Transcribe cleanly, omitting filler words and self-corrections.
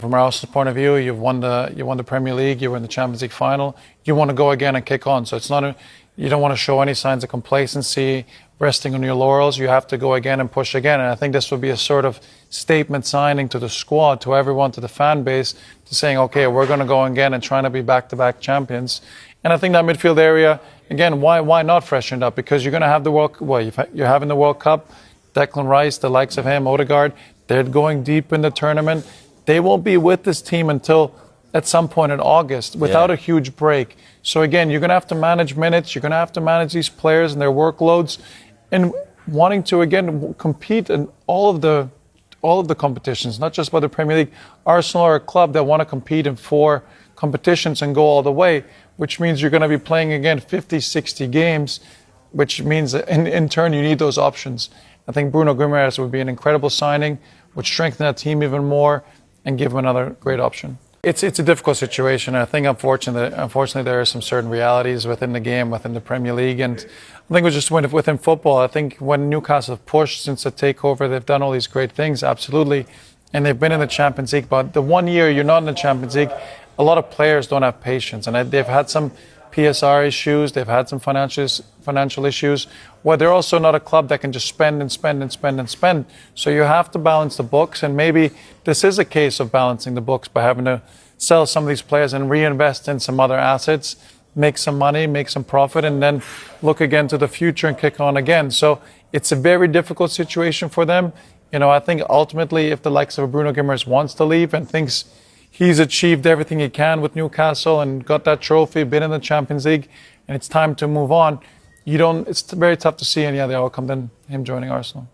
From Arsenal's point of view, you won the Premier League, you were in the Champions League final. You want to go again and kick on. So it's not you don't want to show any signs of complacency, resting on your laurels. You have to go again and push again. And I think this would be a sort of statement signing to the squad, to everyone, to the fan base, to saying, okay, we're going to go again and trying to be back-to-back champions. And I think that midfield area, again, why not freshen it up? Because you're going to have you're having the World Cup. Declan Rice, the likes of him, Ødegaard, they're going deep in the tournament. They won't be with this team until at some point in August without a huge break. So again, you're going to have to manage minutes. You're going to have to manage these players and their workloads, and wanting to again compete in all of the competitions, not just by the Premier League. Arsenal are a club that want to compete in 4 competitions and go all the way, which means you're going to be playing again 50, 60 games, which means that in turn you need those options. I think Bruno Guimarães would be an incredible signing, would strengthen that team even more, and give him another great option. It's a difficult situation. I think unfortunately there are some certain realities within the game, within the Premier League, and I think it was just within football. I think when Newcastle have pushed since the takeover, they've done all these great things, absolutely, and they've been in the Champions League. But the 1 year you're not in the Champions League, a lot of players don't have patience, and they've had some PSR issues, they've had some financial issues, where they're also not a club that can just spend and spend and spend and spend. So you have to balance the books, and maybe this is a case of balancing the books by having to sell some of these players and reinvest in some other assets, make some money, make some profit, and then look again to the future and kick on again. So it's a very difficult situation for them. I think ultimately if the likes of Bruno Guimarães wants to leave and thinks he's achieved everything he can with Newcastle and got that trophy, been in the Champions League, and it's time to move on, it's very tough to see any other outcome than him joining Arsenal.